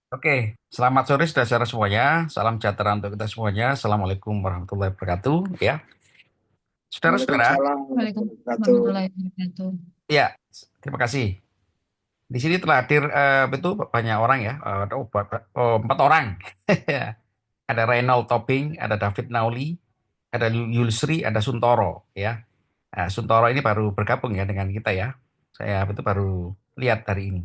Oke, selamat sore saudara semuanya. Salam sejahtera untuk kita semuanya. Assalamualaikum warahmatullahi wabarakatuh. Ya, saudara-saudara. Waalaikumsalam Waalaikumsalam warahmatullahi wabarakatuh. warahmatullahi wabarakatuh. Ya, terima kasih. Di sini telah hadir itu banyak orang ya. Empat orang. Ada Reynald Toping, ada David Nauli, ada Yulsri, ada Suntoro. Ya, nah, Suntoro ini baru bergabung ya dengan kita ya. Saya itu baru lihat hari ini.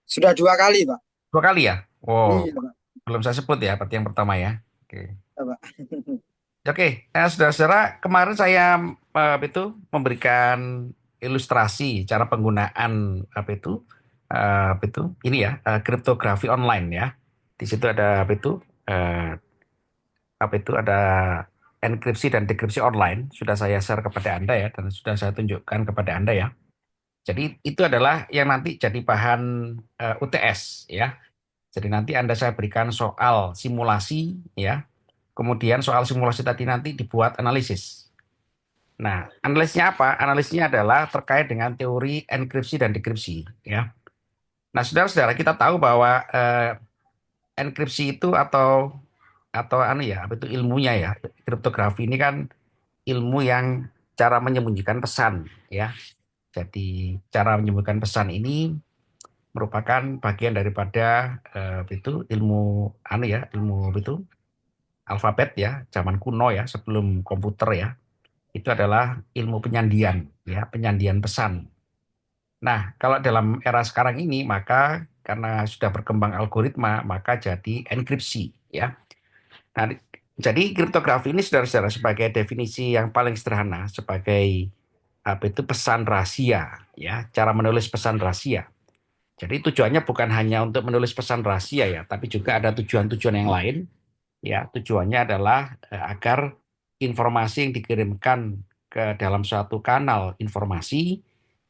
Sudah 2 kali, Pak. Dua kali ya. Wow, Iya, Pak. belum saya sebut ya. Berarti yang pertama ya. Oke. Ya, Pak. Oke, saudara-saudara, kemarin saya itu memberikan ilustrasi cara penggunaan ini ya, kriptografi online ya. Di situ ada eh, ada enkripsi dan dekripsi online. Sudah saya share kepada Anda ya, dan sudah saya tunjukkan kepada Anda ya. Jadi itu adalah yang nanti jadi bahan UTS ya. Jadi nanti Anda saya berikan soal simulasi ya. Kemudian soal simulasi tadi nanti dibuat analisis. Nah, analisnya apa? Analisnya adalah terkait dengan teori enkripsi dan dekripsi, ya. Nah, saudara-saudara, kita tahu bahwa enkripsi itu atau apa itu ilmunya ya. Kriptografi ini kan ilmu yang cara menyembunyikan pesan, ya. Jadi, cara menyembunyikan pesan ini merupakan bagian daripada itu ilmu ilmu itu alfabet ya, zaman kuno ya, sebelum komputer ya. Itu adalah ilmu penyandian, ya, penyandian pesan. Nah, kalau dalam era sekarang ini, maka karena sudah berkembang algoritma, maka jadi enkripsi, ya. Nah, jadi kriptografi ini saudara-saudara sebagai definisi yang paling sederhana, sebagai apa itu pesan rahasia, ya, cara menulis pesan rahasia. Jadi tujuannya bukan hanya untuk menulis pesan rahasia ya, tapi juga ada tujuan-tujuan yang lain. Ya, tujuannya adalah agar informasi yang dikirimkan ke dalam suatu kanal informasi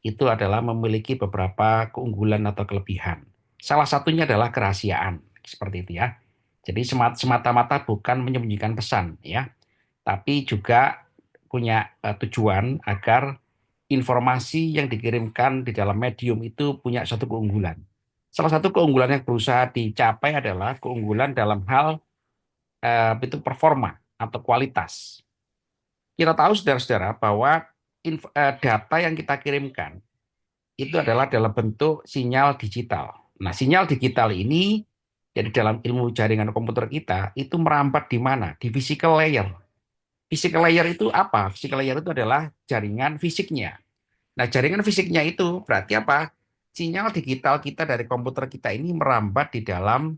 itu adalah memiliki beberapa keunggulan atau kelebihan. Salah satunya adalah kerahasiaan, seperti itu ya. Jadi semata-mata bukan menyembunyikan pesan ya, tapi juga punya tujuan agar informasi yang dikirimkan di dalam medium itu punya satu keunggulan. Salah satu keunggulan yang berusaha dicapai adalah keunggulan dalam hal itu performa atau kualitas. Kita tahu saudara-saudara bahwa data yang kita kirimkan itu adalah dalam bentuk sinyal digital. Nah, sinyal digital ini jadi dalam ilmu jaringan komputer kita itu merambat di mana? Di physical layer. Physical layer itu apa? Physical layer itu adalah jaringan fisiknya. Nah, jaringan fisiknya itu berarti apa? Sinyal digital kita dari komputer kita ini merambat di dalam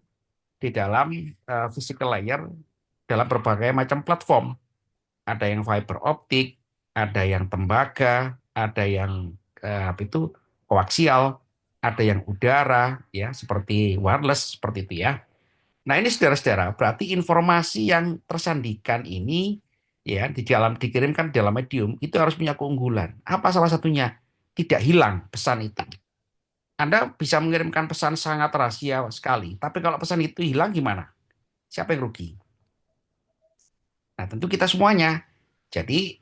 physical layer dalam berbagai macam platform. Ada yang fiber optik, ada yang tembaga, ada yang apa itu koaksial, ada yang udara, ya seperti wireless seperti itu ya. Nah ini saudara-saudara, berarti informasi yang tersandikan ini ya di dalam dikirimkan di dalam medium itu harus punya keunggulan. Apa salah satunya? Tidak hilang pesan itu. Anda bisa mengirimkan pesan sangat rahasia sekali, tapi kalau pesan itu hilang gimana? Siapa yang rugi? Nah, tentu kita semuanya. Jadi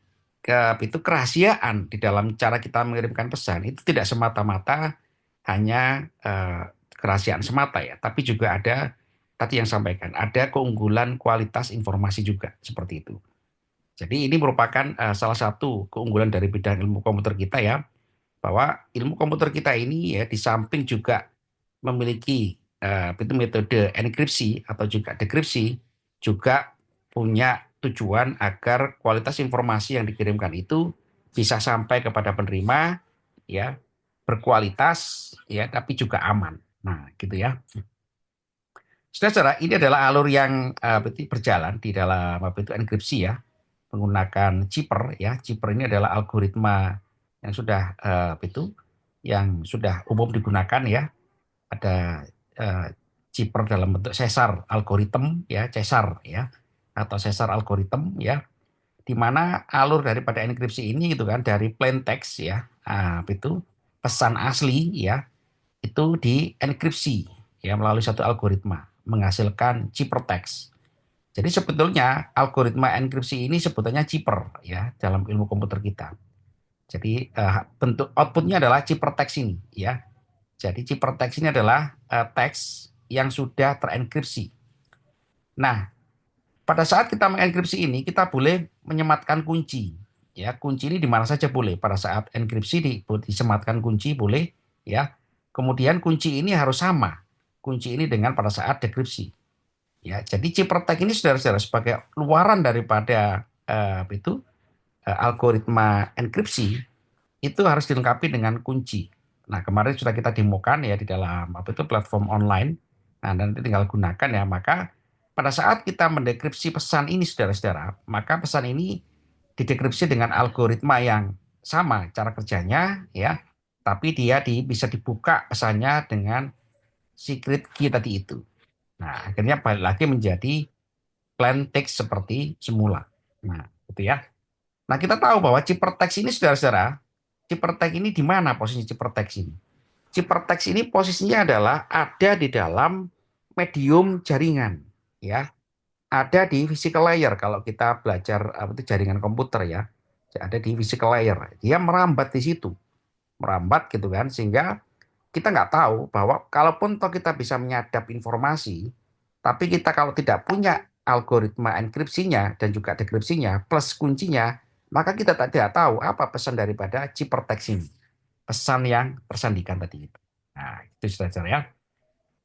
itu kerahasiaan di dalam cara kita mengirimkan pesan itu tidak semata-mata hanya kerahasiaan semata ya, tapi juga ada tadi yang sampaikan, ada keunggulan kualitas informasi juga seperti itu. Jadi ini merupakan salah satu keunggulan dari bidang ilmu komputer kita ya, bahwa ilmu komputer kita ini ya di samping juga memiliki itu metode enkripsi atau juga dekripsi, juga punya tujuan agar kualitas informasi yang dikirimkan itu bisa sampai kepada penerima ya, berkualitas ya, tapi juga aman. Nah, gitu ya. Saudara, ini adalah alur yang berjalan di dalam apa itu enkripsi ya, menggunakan chipper ya. Chipper ini adalah algoritma yang sudah yang sudah umum digunakan ya. Ada eh, chipper dalam bentuk Caesar algorithm ya, Caesar ya, atau Caesar algorithm ya, di mana alur daripada enkripsi ini gitu kan dari plain text ya, itu pesan asli ya, itu dienkripsi ya melalui satu algoritma menghasilkan ciphertext. Jadi sebetulnya algoritma enkripsi ini sebetulnya chipper ya dalam ilmu komputer kita. Jadi bentuk outputnya adalah ciphertext ini ya. Jadi ciphertext ini adalah teks yang sudah terenkripsi. Nah, pada saat kita mengenkripsi ini, kita boleh menyematkan kunci. Ya, kunci ini di mana saja boleh. Pada saat enkripsi disematkan kunci boleh, ya. Kemudian kunci ini harus sama. Kunci ini dengan pada saat dekripsi. Ya, jadi ciphertext ini saudara-saudara sebagai luaran daripada algoritma enkripsi itu harus dilengkapi dengan kunci. Nah, kemarin sudah kita demokan ya di dalam platform online. Nah, nanti tinggal gunakan ya. Maka pada saat kita mendekripsi pesan ini saudara-saudara, maka pesan ini didekripsi dengan algoritma yang sama cara kerjanya ya. Tapi dia bisa dibuka pesannya dengan secret key tadi itu. Nah, akhirnya balik lagi menjadi plain text seperti semula. Nah, itu ya. Nah, kita tahu bahwa ciphertext ini saudara-saudara, ciphertext ini di mana posisi ciphertext ini? Ciphertext ini posisinya adalah ada di dalam medium jaringan, ya. Ada di physical layer kalau kita belajar jaringan komputer ya. Ada di physical layer. Dia merambat di situ, merambat gitu kan, sehingga kita nggak tahu bahwa kalaupun toh kita bisa menyadap informasi, tapi kita kalau tidak punya algoritma enkripsinya dan juga dekripsinya plus kuncinya, maka kita tidak tahu apa pesan daripada ciphertext ini. Pesan yang tersandikan tadi itu. Nah, itu saudara ya.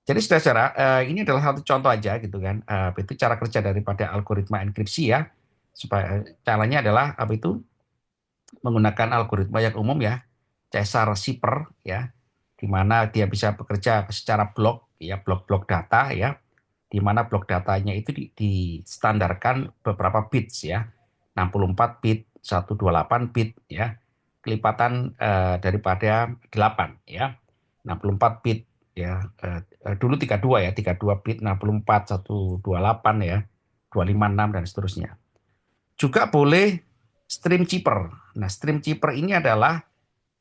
Jadi saudara, ini adalah satu contoh aja gitu kan. Itu cara kerja daripada algoritma enkripsi ya. Supaya caranya adalah menggunakan algoritma yang umum ya, Caesar Shipper ya, di mana dia bisa bekerja secara blok ya, blok-blok data ya, di mana blok datanya itu distandarkan beberapa bits ya, 64 bit, 128 bit ya, kelipatan daripada 8 ya, 64 bit ya, dulu 32 ya, 32 bit, 64, 128 ya, 256 dan seterusnya. Juga boleh stream cheaper. Nah, stream cheaper ini adalah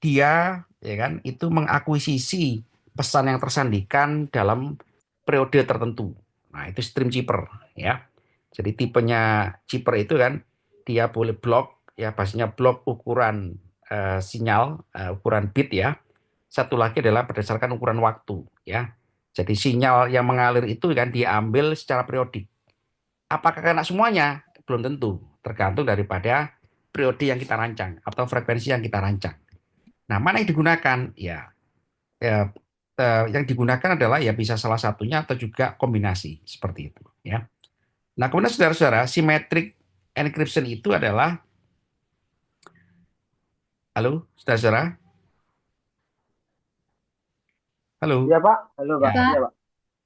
dia ya kan itu mengakuisisi pesan yang tersandikan dalam periode tertentu. Nah, itu stream cheaper ya. Jadi tipenya cheaper itu kan dia boleh blok ya, pastinya blok ukuran sinyal, ukuran bit ya. Satu lagi adalah berdasarkan ukuran waktu ya. Jadi sinyal yang mengalir itu kan diambil secara periodik. Apakah kena semuanya? Belum tentu, tergantung daripada periode yang kita rancang atau frekuensi yang kita rancang. Nah, mana yang digunakan? Ya, yang digunakan adalah ya bisa salah satunya atau juga kombinasi seperti itu ya. Nah, kemudian saudara-saudara, symmetric encryption itu adalah, halo saudara-saudara, Iya halo. Pak, halo Pak, Ya, iya Kak, Pak.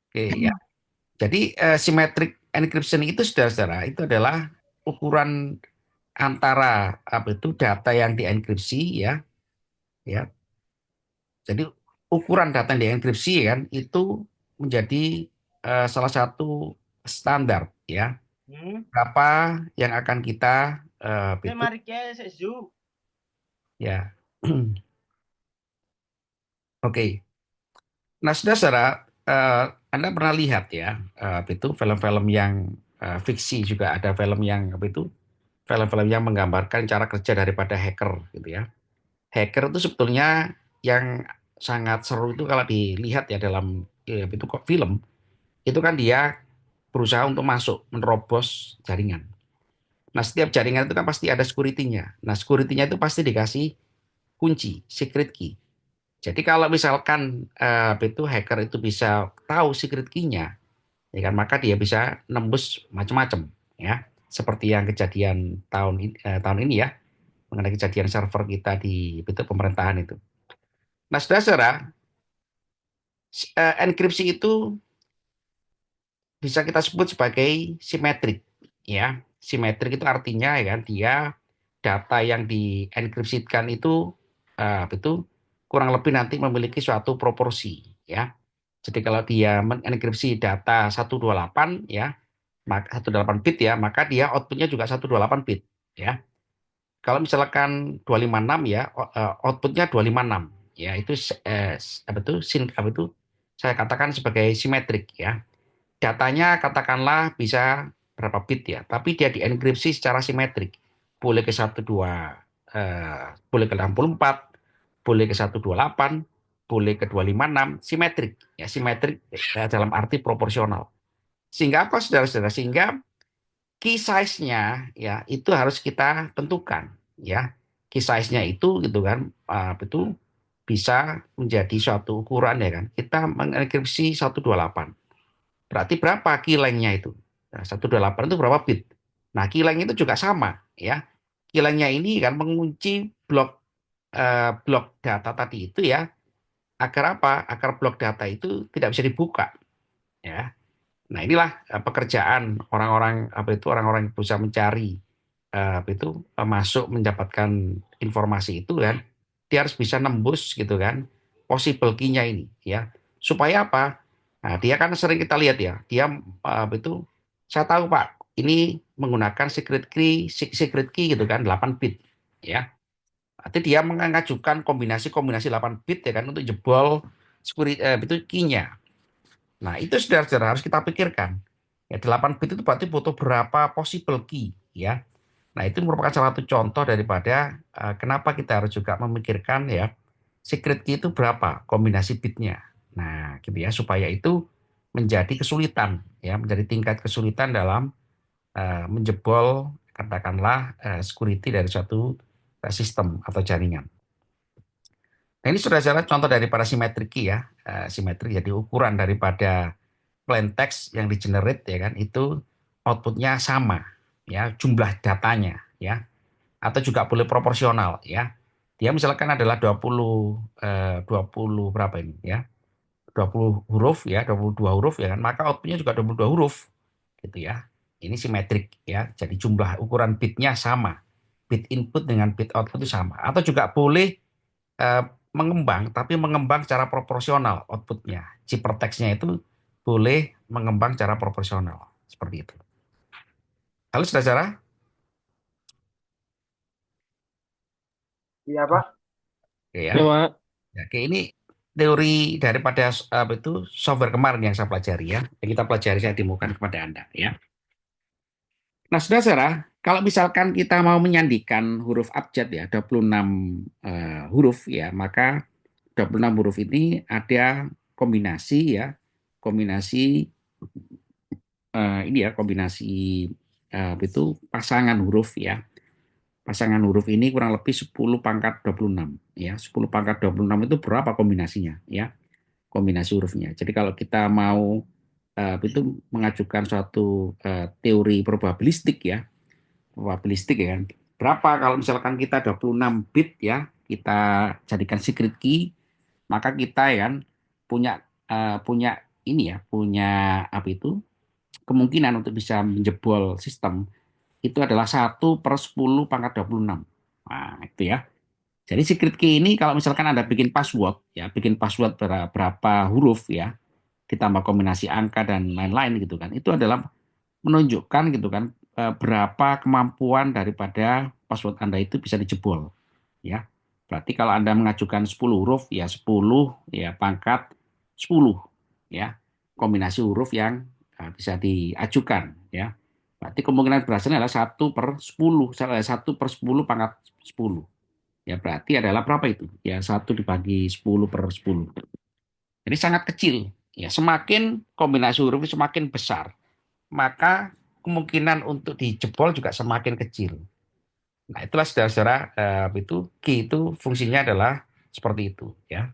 oke ya. Jadi symmetric encryption itu saudara-saudara itu adalah ukuran antara data yang dienkripsi ya, ya. Jadi ukuran data yang dienkripsi kan itu menjadi salah satu standar ya. Berapa yang akan kita ya. Oke. Nah, saudara, Anda pernah lihat ya, film-film yang fiksi juga ada film yang film-film yang menggambarkan cara kerja daripada hacker gitu ya. Hacker itu sebetulnya yang sangat seru itu kalau dilihat ya dalam kok film itu kan dia berusaha untuk masuk menerobos jaringan. Nah, setiap jaringan itu kan pasti ada security-nya. Nah, security-nya itu pasti dikasih kunci, secret key. Jadi kalau misalkan hacker itu bisa tahu secret key-nya, ya kan maka dia bisa nembus macam-macam ya. Seperti yang kejadian tahun ini ya, mengenai kejadian server kita di pemerintahan itu. Nah, saudara-saudara, enkripsi itu bisa kita sebut sebagai simetrik ya. Simetrik itu artinya ya kan dia data yang dienkripsikan itu kurang lebih nanti memiliki suatu proporsi ya. Jadi kalau dia menenkripsi data 128 ya, maka 128 bit ya, maka dia outputnya juga 128 bit ya. Kalau misalkan 256 ya, outputnya 256 ya, itu saya katakan sebagai simetrik ya. Datanya katakanlah bisa berapa bit ya, tapi dia dienkripsi secara simetrik. Boleh ke 12 boleh ke 64, boleh ke 128, boleh ke 256, simetrik. Ya, simetrik dalam arti proporsional. Sehingga apa, saudara-saudara? Sehingga key size-nya ya itu harus kita tentukan ya. Key size-nya itu gitu kan, itu bisa menjadi suatu ukuran ya kan. Kita mengenkripsi 128. Berarti berapa key length-nya itu? Nah, 128 itu berapa bit? Nah, key length itu juga sama ya. Key length-nya ini kan mengunci blok data tadi itu ya, agar apa? Agar blok data itu tidak bisa dibuka ya. Nah, inilah pekerjaan orang-orang apa itu, orang-orang yang berusaha mencari apa itu, masuk mendapatkan informasi itu kan, dia harus bisa nembus gitu kan possible key-nya ini ya. Supaya apa? Nah, dia kan sering kita lihat ya, dia apa itu, saya tahu Pak, ini menggunakan secret key gitu kan 8 bit ya. Artinya dia mengajukan kombinasi-kombinasi 8 bit ya kan untuk jebol security itu key-nya. Nah, itu saudara-saudara harus kita pikirkan. Ya, 8 bit itu berarti butuh berapa possible key, ya. Nah, itu merupakan salah satu contoh daripada kenapa kita harus juga memikirkan ya, secret key itu berapa kombinasi bitnya. Nah, gitu ya, supaya itu menjadi kesulitan, ya, menjadi tingkat kesulitan dalam menjebol katakanlah security dari suatu sistem atau jaringan. Nah, ini saudara-saudara contoh daripada symmetric key ya. Simetrik jadi ukuran daripada plain text yang di generate ya kan itu outputnya sama ya, jumlah datanya ya, atau juga boleh proporsional ya. Dia misalkan adalah 20 berapa ini ya, 20 huruf ya, 22 huruf ya kan, maka outputnya juga 22 huruf gitu ya. Ini simetrik ya, jadi jumlah ukuran bitnya sama, bit input dengan bit output itu sama. Atau juga boleh eh, mengembang, tapi mengembang secara proporsional outputnya. Ciphertextnya itu boleh mengembang secara proporsional. Seperti itu. Halo saudara-saudara. Iya, Pak. Oke ya. Ya, Pak. Ya, oke, ini teori daripada apa itu software kemarin yang saya pelajari ya. Yang kita pelajari saya temukan kepada Anda ya. Nah, saudara-saudara, kalau misalkan kita mau menyandikan huruf abjad ya, 26 huruf ya, maka 26 huruf ini ada kombinasi ya, kombinasi ini ya, kombinasi itu pasangan huruf ya. Pasangan huruf ini kurang lebih 10 pangkat 26 ya. 10 pangkat 26 itu berapa kombinasinya ya? Kombinasi hurufnya. Jadi kalau kita mau itu mengajukan suatu teori probabilistik ya, probabilistik ya kan. Berapa kalau misalkan kita 26 bit ya, kita jadikan secret key, maka kita ya kan punya punya ini ya, punya apa itu, kemungkinan untuk bisa menjebol sistem itu adalah 1/10 pangkat 26. Nah, itu ya. Jadi secret key ini kalau misalkan Anda bikin password, ya bikin password berapa huruf ya, ditambah kombinasi angka dan lain-lain gitu kan, itu adalah menunjukkan gitu kan berapa kemampuan daripada password Anda itu bisa dijebol. Ya. Berarti kalau Anda mengajukan 10 huruf, ya 10 ya pangkat 10 ya. Kombinasi huruf yang bisa diajukan ya. Berarti kemungkinan berhasilnya adalah 1/10, 1/10 pangkat 10. Ya berarti adalah berapa itu? Ya 1 dibagi 10/10. Jadi sangat kecil. Ya semakin kombinasi huruf semakin besar, maka kemungkinan untuk dijebol juga semakin kecil. Nah, itulah saudara-saudara itu key itu fungsinya adalah seperti itu ya.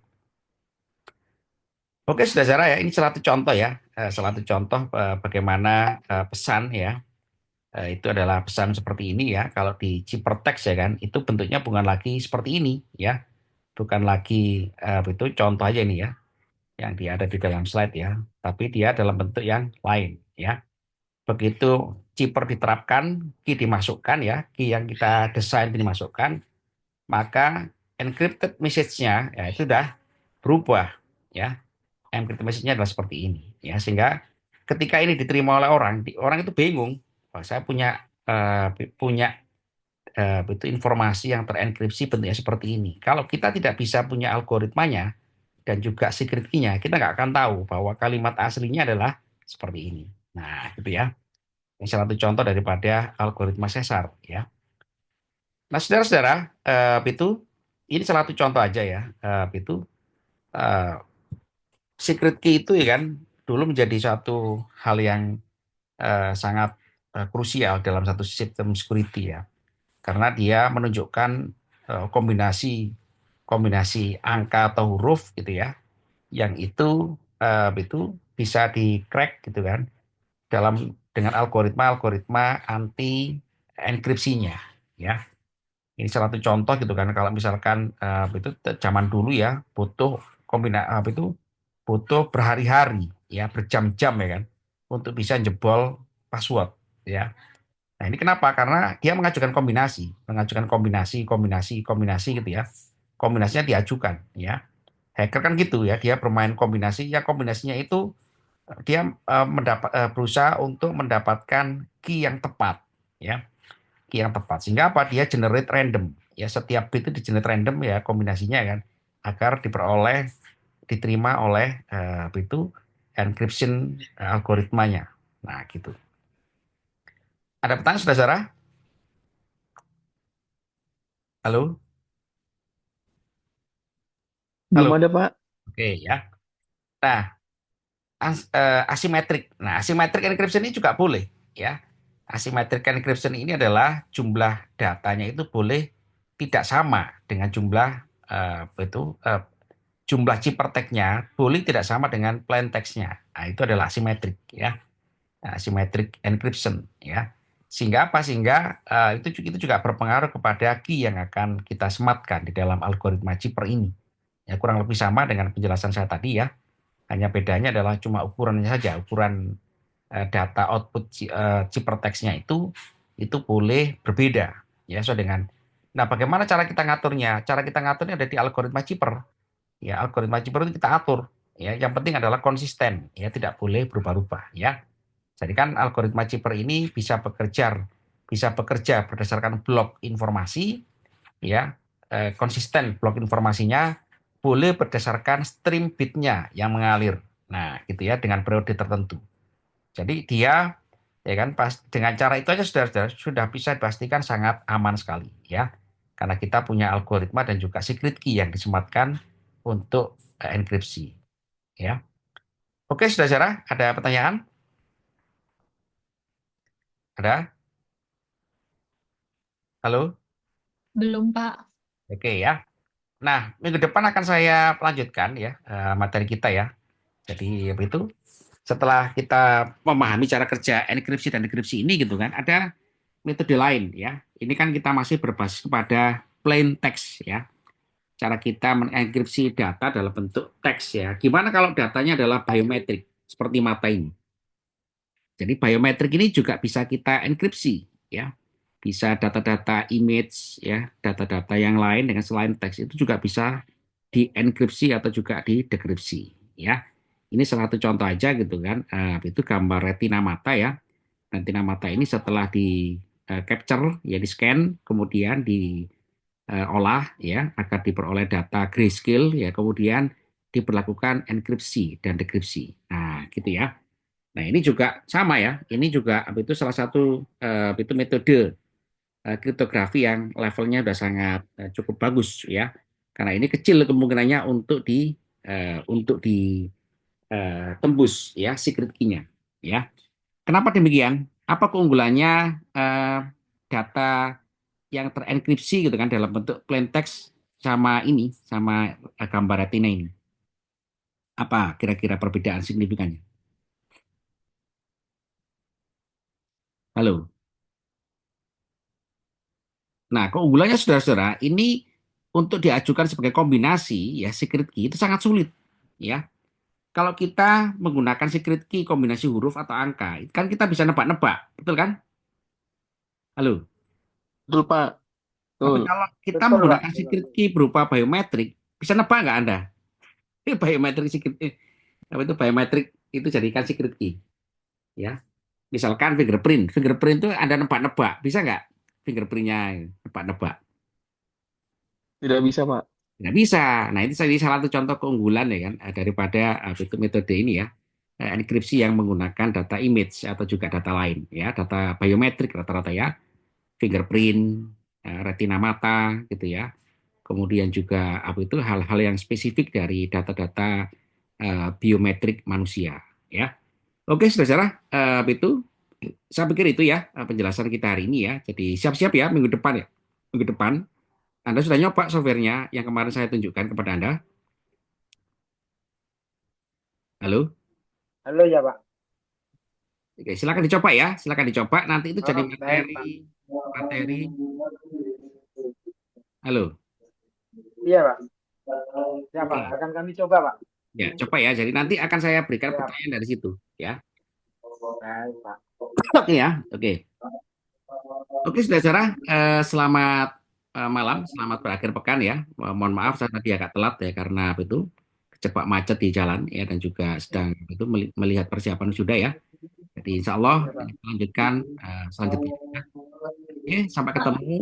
Oke, saudara-saudara ya, ini salah satu contoh ya, salah satu contoh bagaimana pesan ya, itu adalah pesan seperti ini ya. Kalau di ciphertext ya kan, itu bentuknya bukan lagi seperti ini ya, bukan lagi itu contoh aja ini ya, yang dia ada di dalam slide ya, tapi dia dalam bentuk yang lain ya. Begitu cipher diterapkan, key dimasukkan ya, key yang kita desain dimasukkan, maka encrypted message-nya ya itu sudah berubah ya. Encrypted message-nya adalah seperti ini ya, sehingga ketika ini diterima oleh orang, orang itu bingung. Wah, saya punya itu informasi yang terenkripsi bentuknya seperti ini. Kalau kita tidak bisa punya algoritmanya dan juga secret key-nya, kita nggak akan tahu bahwa kalimat aslinya adalah seperti ini. Nah, gitu ya. Ini salah satu contoh daripada algoritma Caesar ya. Nah, saudara-saudara, itu ini salah satu contoh aja ya, itu. eh, secret key itu ya kan dulu menjadi suatu hal yang sangat krusial dalam satu sistem security ya. Karena dia menunjukkan kombinasi kombinasi angka atau huruf gitu ya, yang itu bisa di crack gitu kan dalam dengan algoritma-algoritma anti enkripsinya ya. Ini salah satu contoh gitu kan kalau misalkan itu zaman dulu ya butuh apa itu butuh berhari-hari ya berjam-jam ya kan untuk bisa jebol password ya. Nah, ini kenapa? Karena dia mengajukan kombinasi, kombinasi, kombinasi gitu ya. Kombinasinya diajukan ya. Hacker kan gitu ya, dia bermain kombinasi, ya kombinasinya itu dia berusaha untuk mendapatkan key yang tepat ya, key yang tepat. Sehingga apa? Dia generate random. Ya, setiap bit itu di generate random ya kombinasinya kan agar diterima oleh itu encryption algoritmanya. Nah, gitu. Ada pertanyaan, saudara? Halo? Belum Halo? ada, Pak. Oke ya. Nah, asimetrik. Nah, asimetrik encryption ini juga boleh ya. Asymmetric encryption ini adalah jumlah datanya itu boleh tidak sama dengan jumlah ciphertext-nya boleh tidak sama dengan plain text-nya. Nah, itu adalah asimetrik ya. Nah, asymmetric encryption ya. Sehingga apa? Sehingga itu juga berpengaruh kepada key yang akan kita sematkan di dalam algoritma cipher ini. Ya, kurang lebih sama dengan penjelasan saya tadi ya. Hanya bedanya adalah cuma ukurannya saja, ukuran data output ciphertext-nya itu boleh berbeda ya sesuai dengan. Nah, bagaimana cara kita ngaturnya? Cara kita ngaturnya ada di algoritma cipher. Ya, algoritma cipher itu kita atur. Ya, yang penting adalah konsisten, ya tidak boleh berubah-ubah ya. Jadi kan algoritma cipher ini bisa bekerja berdasarkan blok informasi ya, konsisten blok informasinya boleh berdasarkan stream bitnya yang mengalir. Nah, gitu ya dengan periode tertentu. Jadi dia ya kan pas dengan cara itu aja sudah bisa dipastikan sangat aman sekali ya. Karena kita punya algoritma dan juga secret key yang disematkan untuk enkripsi ya. Oke, saudara, ada pertanyaan? Ada? Halo? Belum, Pak. Oke ya. Nah, minggu depan akan saya lanjutkan ya materi kita ya. Jadi begitu setelah kita memahami cara kerja enkripsi dan dekripsi ini gitu kan, ada metode lain ya. Ini kan kita masih berbasis kepada plain text ya. Cara kita mengenkripsi data dalam bentuk teks ya. Gimana kalau datanya adalah biometrik seperti mata ini? Jadi biometrik ini juga bisa kita enkripsi ya. Bisa data-data image ya, data-data yang lain dengan selain teks itu juga bisa dienkripsi atau juga didekripsi ya. Ini salah satu contoh aja gitu kan. Itu gambar retina mata ya. Retina mata ini setelah di capture ya di scan kemudian diolah ya agar diperoleh data grayscale ya kemudian diberlakukan enkripsi dan dekripsi. Nah, gitu ya. Nah, ini juga sama ya. Ini juga itu salah satu itu metode kriptografi yang levelnya sudah sangat cukup bagus ya. Karena ini kecil kemungkinannya untuk ditembus ya secret key-nya ya. Kenapa demikian? Apa keunggulannya data yang terenkripsi gitu kan dalam bentuk plain text sama gambar retina ini? Apa kira-kira perbedaan signifikannya? Halo. Nah, keunggulannya saudara-saudara, ini untuk diajukan sebagai kombinasi ya secret key itu sangat sulit ya. Kalau kita menggunakan secret key kombinasi huruf atau angka, kan kita bisa nebak-nebak, betul kan? Halo. Betul, Pak. Tapi Betul. kalau kita Betul, Pak. menggunakan Betul. secret key berupa biometrik, bisa nebak nggak Anda? Biometrik secret apa itu biometrik itu jadikan secret key, ya. Misalkan fingerprint itu Anda nebak-nebak, bisa nggak? Fingerprintnya nebak-nebak. Tidak bisa, Pak. Nggak bisa. Nah, itu salah satu contoh keunggulan ya kan daripada itu metode ini ya. Enkripsi yang menggunakan data image atau juga data lain ya, data biometrik rata-rata ya, fingerprint, retina mata gitu ya. kemudian juga hal-hal yang spesifik dari data-data biometrik manusia, ya. Oke, saudara, saya pikir itu ya penjelasan kita hari ini ya. Jadi siap-siap ya minggu depan ya. Minggu depan Anda sudah nyoba softwarenya yang kemarin saya tunjukkan kepada Anda. Halo? Halo ya, Pak. Oke, silakan dicoba ya. Silakan dicoba. Nanti itu jadi Oh, baik, Pak. materi. Halo. Iya, Pak. Ya, Pak. Oke. Akan kami coba, Pak. Ya, coba ya. Jadi nanti akan saya berikan Siap. pertanyaan dari situ, ya. Baik, Pak. Oke ya. Oke. Oke, saudara, selamat malam, selamat berakhir pekan ya. Mohon maaf saya tadi agak telat ya karena kejebak macet di jalan ya dan juga sedang melihat persiapan sudah ya. Jadi insya Allah Ya, Pak. kita lanjutkan selanjutnya. Oke, sampai Pak, ketemu.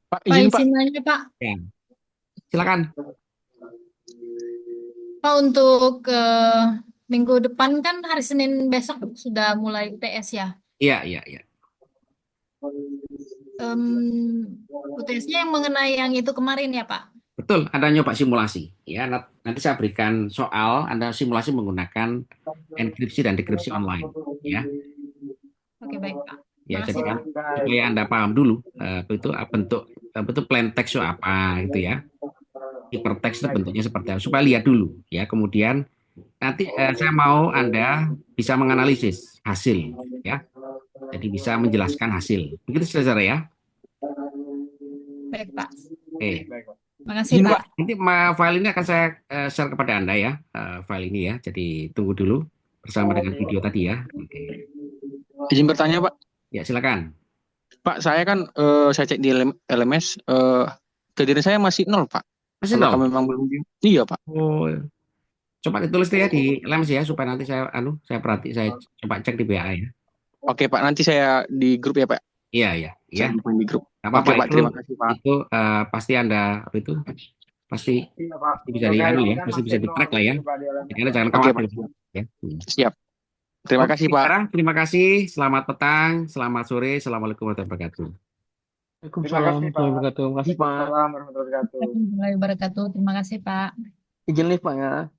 Pak, Pak izin Pak. izin nanya Pak. Ya, silakan. Pak untuk minggu depan kan hari Senin besok sudah mulai UTS ya. Iya, iya, iya. UTS-nya yang mengenai yang itu kemarin ya Pak. Betul, Anda nyoba simulasi ya. Nanti saya berikan soal, Anda simulasi menggunakan enkripsi dan dekripsi online ya. Oke baik Pak. Ya, Makasih jadi kan Pak. Baik. supaya Anda paham dulu bentuk plain text itu apa gitu ya. Hypertext itu bentuknya seperti apa. Supaya lihat dulu ya. Kemudian nanti saya mau Anda bisa menganalisis hasil ya. Jadi bisa menjelaskan hasil. Begitu saudara ya. Baik Pak. Oke. Baik, Pak. Makasih Izin Pak. Pak. Nanti file ini akan saya share kepada Anda ya. File ini ya. Jadi tunggu dulu bersama dengan video tadi ya. Oke. Izin bertanya Pak. Ya, silakan. Pak, saya kan saya cek di LMS kejadian saya masih 0 Pak. Masih Apakah nol? memang belum Iya Pak. Oh, coba ditulis deh ya di LMS ya supaya nanti saya saya coba cek di BA ya. Oke Pak, nanti saya di grup ya Pak. Iya, iya, iya. Saya join di grup. Nggak Oke apa-apa Pak, terima kasih Pak. itu pasti Anda pasti Iya, Pak. bisa Terkait ya, ini kan pasti masih bisa di nol track lah ya. gitu, Pak, di Jadi LMS. Anda jangan Oke Pak, khawatir ya. siap. Terima Oke, kasih Pak. sekarang terima kasih. Selamat petang, selamat sore. Assalamualaikum warahmatullahi wabarakatuh. Terima kasih, Pak. Terima kasih Pak. Waalaikumsalam warahmatullahi wabarakatuh. Warahmatullahi wabarakatuh. Terima kasih Pak. Izin live Pak ya.